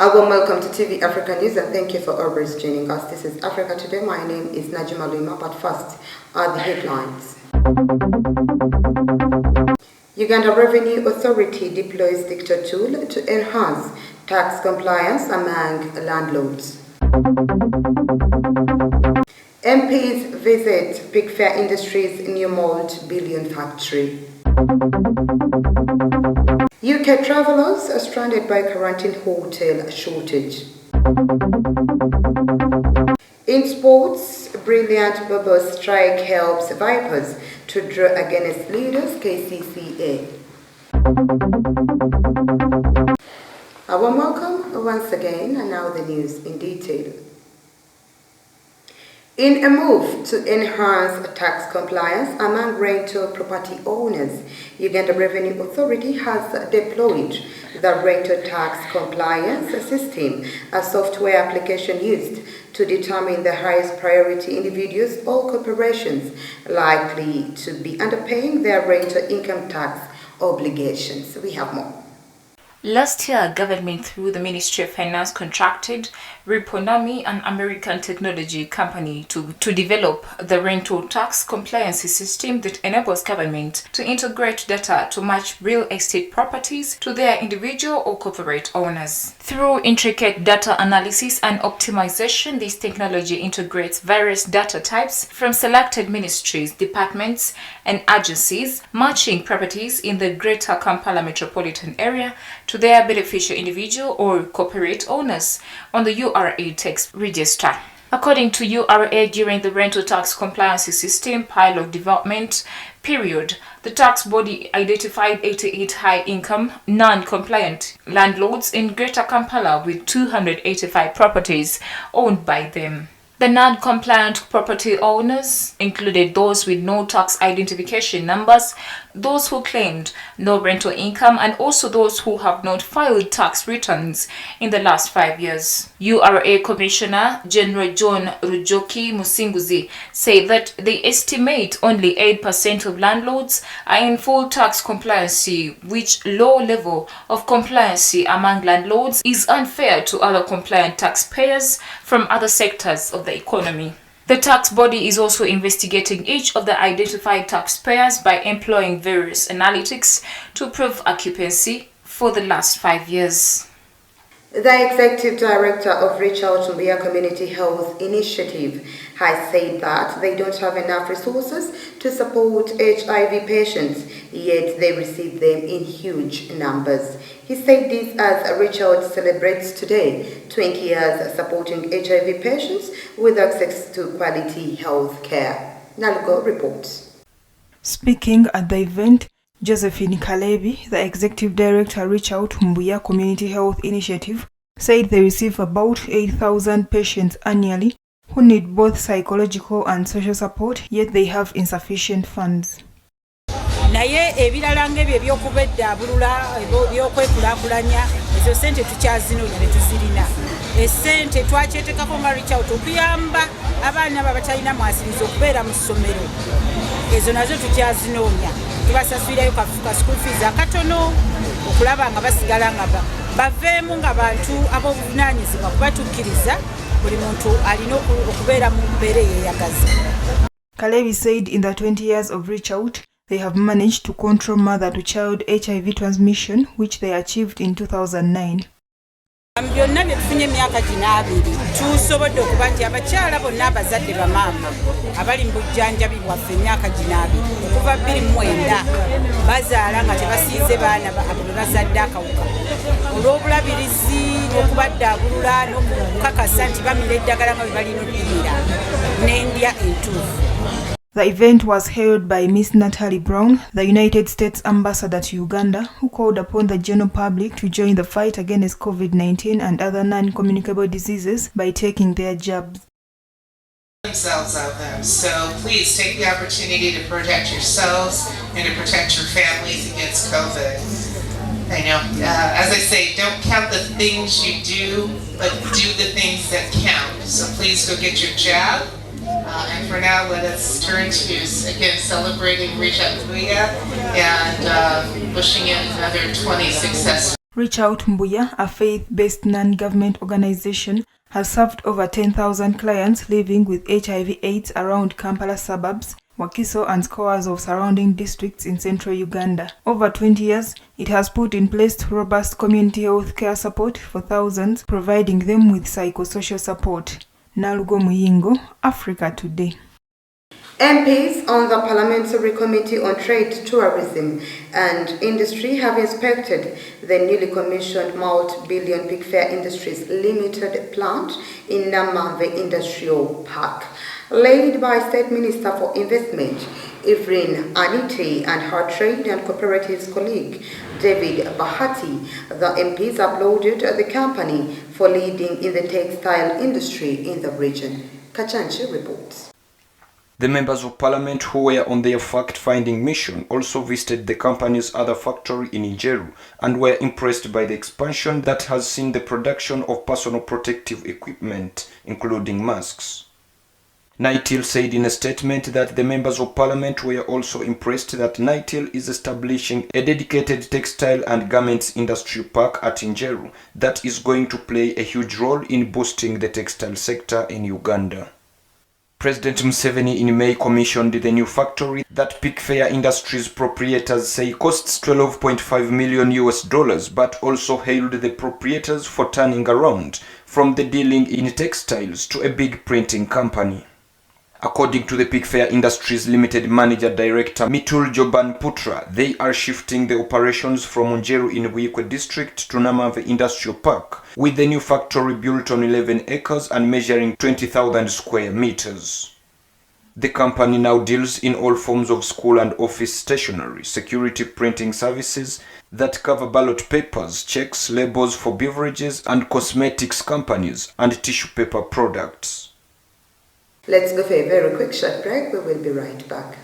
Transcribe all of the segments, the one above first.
A warm welcome to TV Africa News and thank you for always joining us. This is Africa Today. My name is Najima Lima, but first are the headlines. Uganda Revenue Authority deploys digital tool to enhance tax compliance among landlords. MPs visit Big Fair Industries new multi-billion factory. UK travellers are stranded by quarantine hotel shortage. In sports, brilliant Bobo strike helps Vipers to draw against leaders KCCA. A warm welcome once again, and now the news in detail. In a move to enhance tax compliance among rental property owners, Uganda Revenue Authority has deployed the Rental Tax Compliance System, a software application used to determine the highest priority individuals or corporations likely to be underpaying their rental income tax obligations. We have more. Last year, government through the Ministry of Finance contracted Riponami, an American technology company, to develop the rental tax compliance system that enables government to integrate data to match real estate properties to their individual or corporate owners. Through intricate data analysis and optimization, this technology integrates various data types from selected ministries, departments, and agencies, matching properties in the Greater Kampala metropolitan area to their beneficial individual or corporate owners on the URA tax register. According to URA, during the rental tax compliance system pilot development period, the tax body identified 88 high-income, non-compliant landlords in Greater Kampala with 285 properties owned by them. The non-compliant property owners included those with no tax identification numbers, those who claimed no rental income, and also those who have not filed tax returns in the last 5 years. URA Commissioner General John Rujoki Musinguzi said that they estimate only 8% of landlords are in full tax compliance, which low level of compliance among landlords is unfair to other compliant taxpayers from other sectors of the economy. The tax body is also investigating each of the identified taxpayers by employing various analytics to prove occupancy for the last 5 years. The Executive Director of Reach Out Mbuya Community Health Initiative has said that they don't have enough resources to support HIV patients, yet they receive them in huge numbers. He said this as Reach Out celebrates today 20 years supporting HIV patients with access to quality health care. Nalugo reports. Speaking at the event, Josephine Kalebi, the Executive Director Reach Out Mbuya Community Health Initiative, said they receive about 8,000 patients annually who need both psychological and social support, yet they have insufficient funds. Naye ebirala ng'ebyo eby'okubeddaabulula eby'okwekulaakulanya ezo ssente tukyazinoonya ne tuzirina. Essente twakyetekako nga Reach Out okuyamba abaana batalina mwasiriza okubeera mu ssomero. Ezo nazo tukyazinoonya. Tubasasulirayo ka school fees akatono okulaba nga basigala nga baveemu nga bantu ab'obuvunaanyizibwa kubatukkiriza buli muntu alina okubeera mu mbeera eyeyagaza. Kalebi said in the 20 years of Reach Out, they have managed to control mother-to-child HIV transmission, which they achieved in 2009. Byonna bye tufunye emyaka gino abiri tusobodde okuba nti abakyala bonna abazadde bamaama abali mu bujjanjabi bwaffe emyaka gino abiri okuva 2009 bazaala nga tebasiize baana abo be bazadde akawuka olw'obulabirizi n'okubaddaabulula n'okukakasa nti bamira eddagala nga bwe balina oddimira n'endya entuufu. The event was held by Miss Natalie Brown, the United States Ambassador to Uganda, who called upon the general public to join the fight against COVID-19 and other non-communicable diseases by taking their jabs. Themselves out there. So please take the opportunity to protect yourselves and to protect your families against COVID. I know, as I say, don't count the things you do, but do the things that count. So please go get your jab. And for now, let us turn to, again, celebrating Reach Out Mbuya and wishing it another 20 successful. Reach Out Mbuya, a faith-based non-government organization, has served over 10,000 clients living with HIV/AIDS around Kampala suburbs, Wakiso and scores of surrounding districts in central Uganda. Over 20 years, it has put in place robust community health care support for thousands, providing them with psychosocial support. Nalugo Muyingo, Africa Today. MPs on the Parliamentary Committee on Trade, Tourism and Industry have inspected the newly commissioned multi-billion Big Fair Industries Limited plant in Namamve Industrial Park. Led by State Minister for Investment, Evelyn Aniti, and her Trade and Cooperatives colleague, David Bahati, the MPs applauded the company for leading in the textile industry in the region. Kachanchi reports. The members of parliament who were on their fact-finding mission also visited the company's other factory in Njeru and were impressed by the expansion that has seen the production of personal protective equipment, including masks. NITIL said in a statement that the members of parliament were also impressed that NITIL is establishing a dedicated textile and garments industry park at Njeru that is going to play a huge role in boosting the textile sector in Uganda. President Museveni in May commissioned the new factory that Big Fair Industries proprietors say costs $12.5 million, but also hailed the proprietors for turning around from the dealing in textiles to a big printing company. According to the Big Fair Industries Limited Manager Director Mitul Joban Putra, they are shifting the operations from Njeru in Buikwe district to Namamve Industrial Park, with the new factory built on 11 acres and measuring 20,000 square meters. The company now deals in all forms of school and office stationery, security printing services that cover ballot papers, checks, labels for beverages and cosmetics companies, and tissue paper products. Let's go for a very quick short break. We will be right back.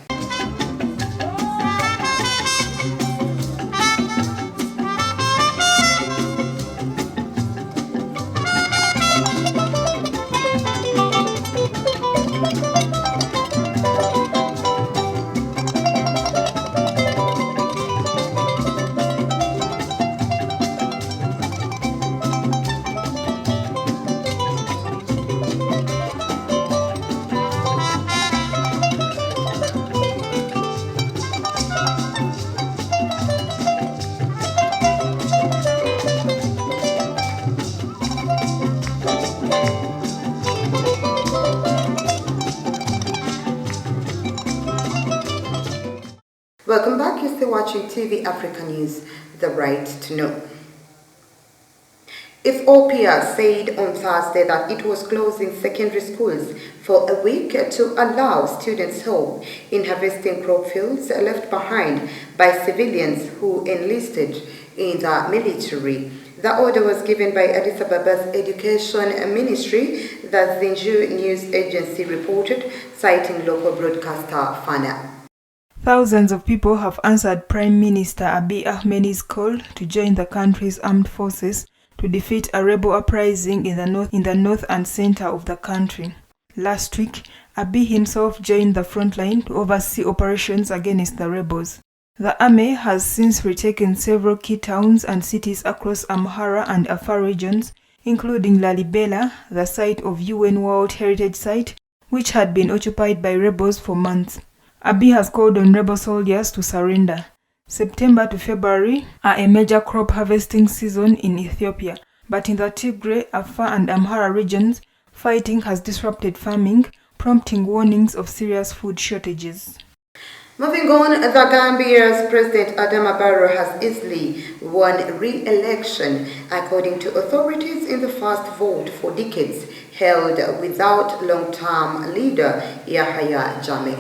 Welcome back. You're still watching TV Africa News, The Right to Know. Ethiopia said on Thursday that it was closing secondary schools for a week to allow students help in harvesting crop fields left behind by civilians who enlisted in the military. The order was given by Addis Ababa's Education Ministry, the Zinju News Agency reported, citing local broadcaster Fana. Thousands of people have answered Prime Minister Abiy Ahmed's call to join the country's armed forces to defeat a rebel uprising in the north and center of the country. Last week, Abiy himself joined the front line to oversee operations against the rebels. The army has since retaken several key towns and cities across Amhara and Afar regions, including Lalibela, the site of UN World Heritage Site, which had been occupied by rebels for months. Abiy has called on rebel soldiers to surrender. September to February are a major crop harvesting season in Ethiopia, but in the Tigray, Afar and Amhara regions, fighting has disrupted farming, prompting warnings of serious food shortages. Moving on, the Gambia's President Adama Barrow has easily won re-election, according to authorities, in the first vote for decades held without long-term leader Yahya Jammeh.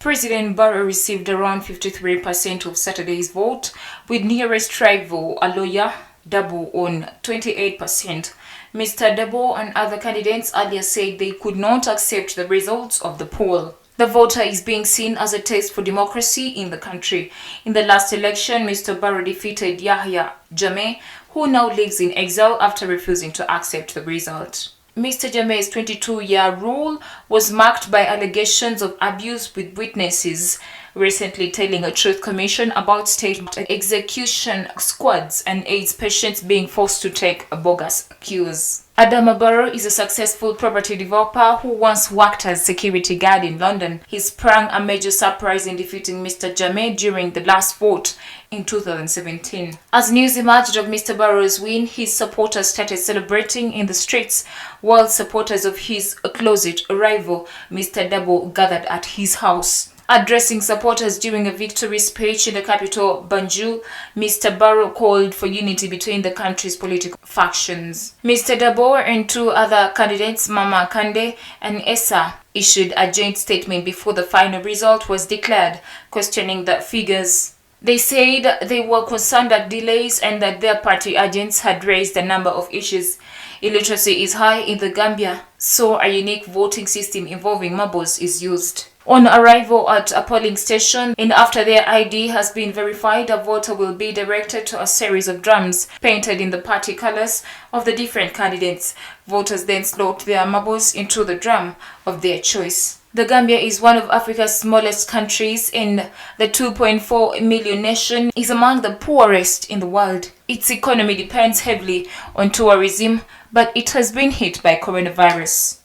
President Barrow received around 53% of Saturday's vote, with nearest rival Aloya Dabo on 28%. Mr. Dabo and other candidates earlier said they could not accept the results of the poll. The voter is being seen as a test for democracy in the country. In the last election, Mr. Barrow defeated Yahya Jammeh, who now lives in exile after refusing to accept the result. Mr. Jammeh's 22-year rule was marked by allegations of abuse with witnesses recently telling a Truth Commission about state execution squads and AIDS patients being forced to take bogus cures. Adama Barrow is a successful property developer who once worked as security guard in London. He sprang a major surprise in defeating Mr. Jammeh during the last vote in 2017. As news emerged of Mr. Barrow's win, his supporters started celebrating in the streets, while supporters of his closet rival, Mr. Dabo, gathered at his house. Addressing supporters during a victory speech in the capital, Banjul, Mr. Barrow called for unity between the country's political factions. Mr. Dabo and two other candidates, Mama Kande and Essa, issued a joint statement before the final result was declared, questioning the figures. They said they were concerned at delays and that their party agents had raised a number of issues. Illiteracy is high in the Gambia, so a unique voting system involving marbles is used. On arrival at a polling station and after their ID has been verified, a voter will be directed to a series of drums painted in the party colors of the different candidates. Voters then slot their marbles into the drum of their choice. The Gambia is one of Africa's smallest countries and the 2.4 million nation is among the poorest in the world. Its economy depends heavily on tourism, but it has been hit by coronavirus.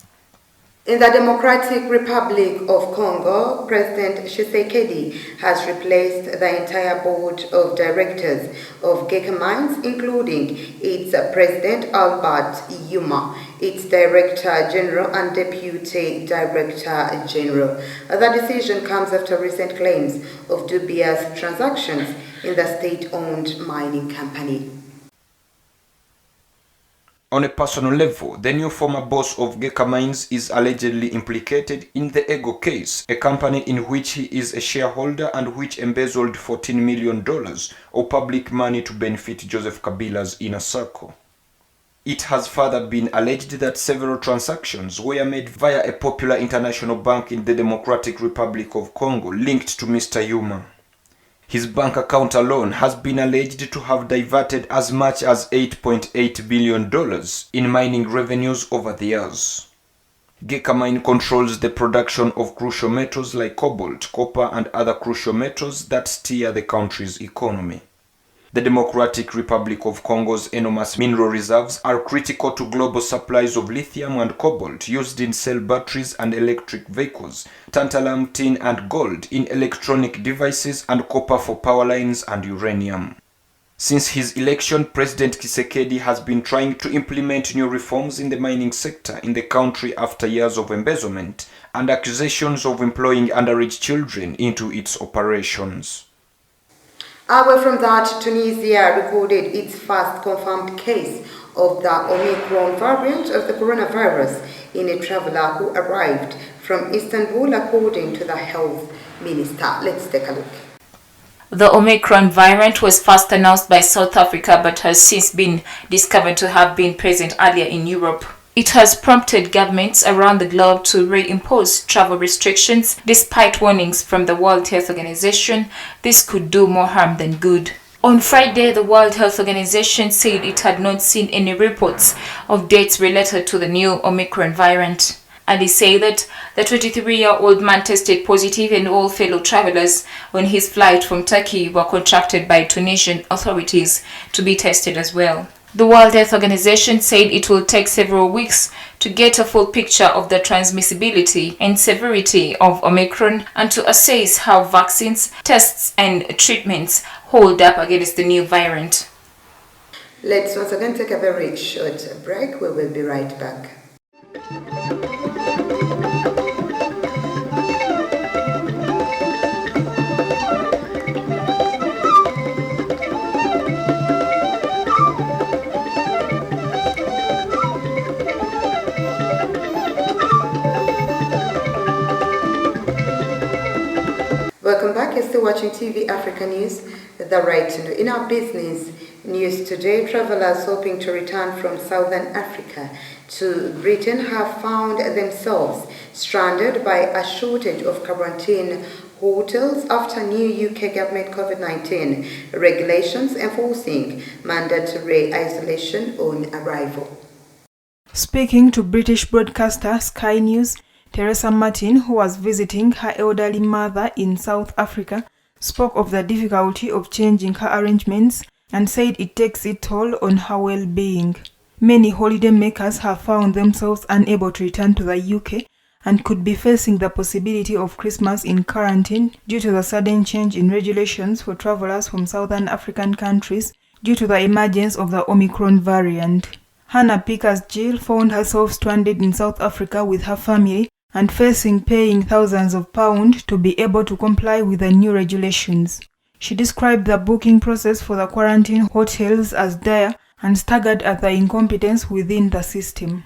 In the Democratic Republic of Congo, President Tshisekedi has replaced the entire board of directors of Geka Mines, including its president Albert Yuma, its director general and deputy director general. The decision comes after recent claims of dubious transactions in the state-owned mining company. On a personal level, the new former boss of Geka Mines is allegedly implicated in the Ego case, a company in which he is a shareholder and which embezzled $14 million of public money to benefit Joseph Kabila's inner circle. It has further been alleged that several transactions were made via a popular international bank in the Democratic Republic of Congo linked to Mr. Yuma. His bank account alone has been alleged to have diverted as much as $8.8 billion in mining revenues over the years. Geka Mine controls the production of crucial metals like cobalt, copper, and other crucial metals that steer the country's economy. The Democratic Republic of Congo's enormous mineral reserves are critical to global supplies of lithium and cobalt used in cell batteries and electric vehicles, tantalum, tin, and gold in electronic devices, and copper for power lines and uranium. Since his election, President Tshisekedi has been trying to implement new reforms in the mining sector in the country after years of embezzlement and accusations of employing underage children into its operations. Away from that, Tunisia recorded its first confirmed case of the Omicron variant of the coronavirus in a traveler who arrived from Istanbul, according to the health minister. Let's take a look. The Omicron variant was first announced by South Africa but has since been discovered to have been present earlier in Europe. It has prompted governments around the globe to reimpose travel restrictions despite warnings from the World Health Organization this could do more harm than good. On Friday, the World Health Organization said it had not seen any reports of deaths related to the new Omicron variant. And they say that the 23-year-old man tested positive and all fellow travelers on his flight from Turkey were contracted by Tunisian authorities to be tested as well. The World Health Organization said it will take several weeks to get a full picture of the transmissibility and severity of Omicron and to assess how vaccines, tests, and treatments hold up against the new variant. Let's once again take a very short break. We will be right back. Welcome back. You're still watching TV Africa News, the right to know. In our business news today, travelers hoping to return from Southern Africa to Britain have found themselves stranded by a shortage of quarantine hotels after new UK government COVID-19 regulations enforcing mandatory isolation on arrival. Speaking to British broadcaster Sky News, Teresa Martin, who was visiting her elderly mother in South Africa, spoke of the difficulty of changing her arrangements and said it takes its toll on her well-being. Many holidaymakers have found themselves unable to return to the UK and could be facing the possibility of Christmas in quarantine due to the sudden change in regulations for travelers from southern African countries due to the emergence of the Omicron variant. Hannah Pickers-Gill found herself stranded in South Africa with her family and facing paying thousands of pounds to be able to comply with the new regulations. She described the booking process for the quarantine hotels as dire and staggered at the incompetence within the system.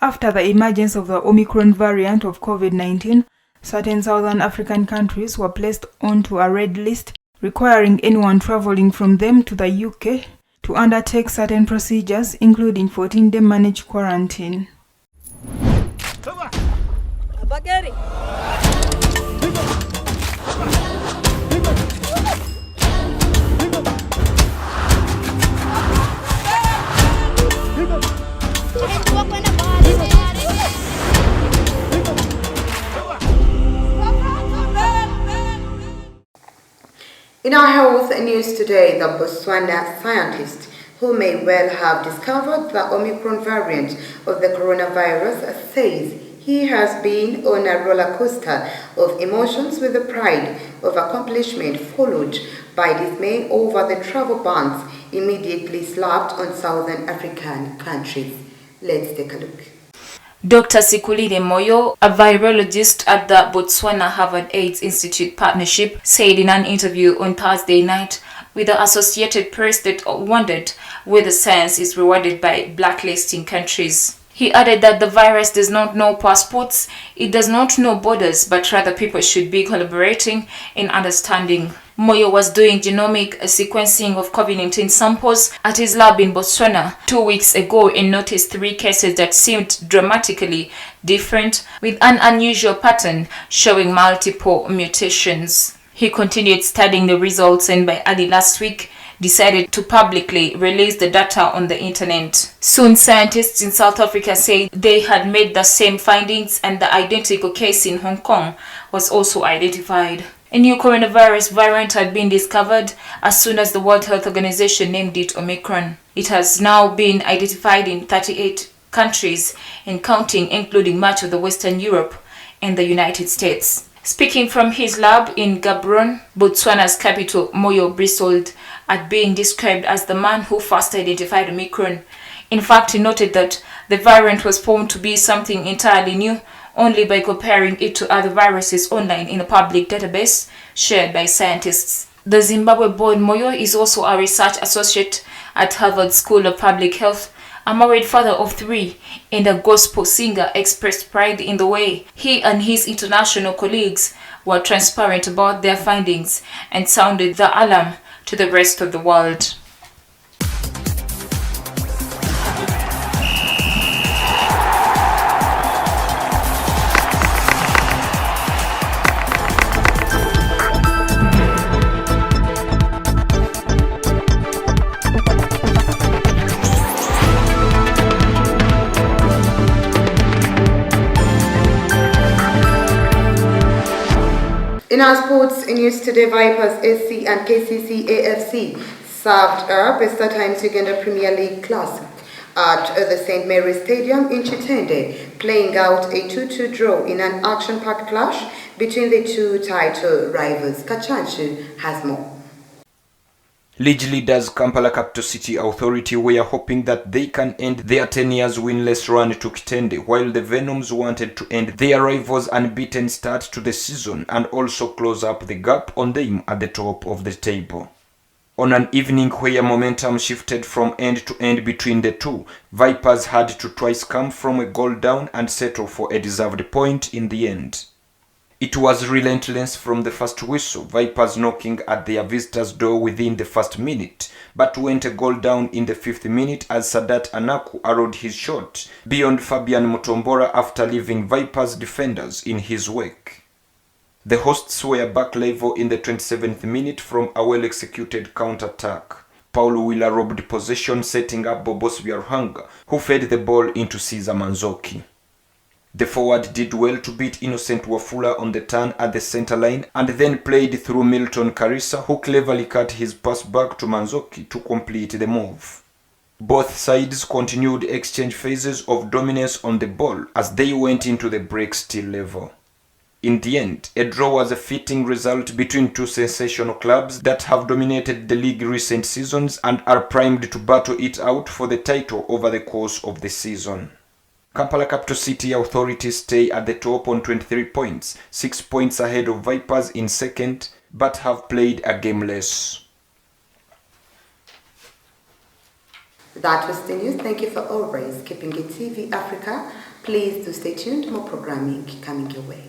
After the emergence of the Omicron variant of COVID-19, certain southern African countries were placed onto a red list, requiring anyone traveling from them to the UK to undertake certain procedures, including 14-day managed quarantine. In our health news today, the Botswana scientist who may well have discovered the Omicron variant of the coronavirus says he has been on a roller coaster of emotions with the pride of accomplishment followed by dismay over the travel bans immediately slapped on southern African countries. Let's take a look. Dr. Sikulile Moyo, a virologist at the Botswana Harvard AIDS Institute Partnership, said in an interview on Thursday night with the Associated Press that wondered whether science is rewarded by blacklisting countries. He added that the virus does not know passports, it does not know borders, but rather people should be collaborating in understanding. Moyo was doing genomic sequencing of COVID-19 samples at his lab in Botswana 2 weeks ago and noticed 3 cases that seemed dramatically different, with an unusual pattern showing multiple mutations. He continued studying the results and by early last week decided to publicly release the data on the internet. Soon, scientists in South Africa said they had made the same findings and the identical case in Hong Kong was also identified. A new coronavirus variant had been discovered as soon as the World Health Organization named it Omicron. It has now been identified in 38 countries and counting, including much of the Western Europe and the United States. Speaking from his lab in Gaborone, Botswana's capital, Moyo bristled at being described as the man who first identified Omicron. In fact, he noted that the variant was found to be something entirely new only by comparing it to other viruses online in a public database shared by scientists. The Zimbabwe-born Moyo is also a research associate at Harvard School of Public Health, a married father of 3, and a gospel singer, expressed pride in the way he and his international colleagues were transparent about their findings and sounded the alarm to the rest of the world. In our sports news today, Vipers SC and KCC AFC served up a Star Times Uganda Premier League Classic at the St. Mary's Stadium in Chitende, playing out a 2-2 draw in an action-packed clash between the two title rivals. Kachanchu has more. League leaders Kampala Capital City Authority were hoping that they can end their 10 years winless run to Kitende, while the Venoms wanted to end their rivals' unbeaten start to the season and also close up the gap on them at the top of the table. On an evening where momentum shifted from end to end between the two, Vipers had to twice come from a goal down and settle for a deserved point in the end. It was relentless from the first whistle, Vipers knocking at their visitors' door within the first minute, but went a goal down in the 5th minute as Sadat Anaku arrowed his shot beyond Fabian Mutombora after leaving Vipers' defenders in his wake. The hosts were back level in the 27th minute from a well-executed counter-attack. Paulo Wheeler robbed possession, setting up Bobos Biarhanga, who fed the ball into Caesar Manzoki. The forward did well to beat Innocent Wafula on the turn at the center line and then played through Milton Karisa, who cleverly cut his pass back to Manzoki to complete the move. Both sides continued exchange phases of dominance on the ball as they went into the break still level. In the end, a draw was a fitting result between two sensational clubs that have dominated the league recent seasons and are primed to battle it out for the title over the course of the season. Kampala Capital City authorities stay at the top on 23 points, 6 points ahead of Vipers in second, but have played a game less. That was the news. Thank you for always keeping it TV Africa. Please do stay tuned. More programming coming your way.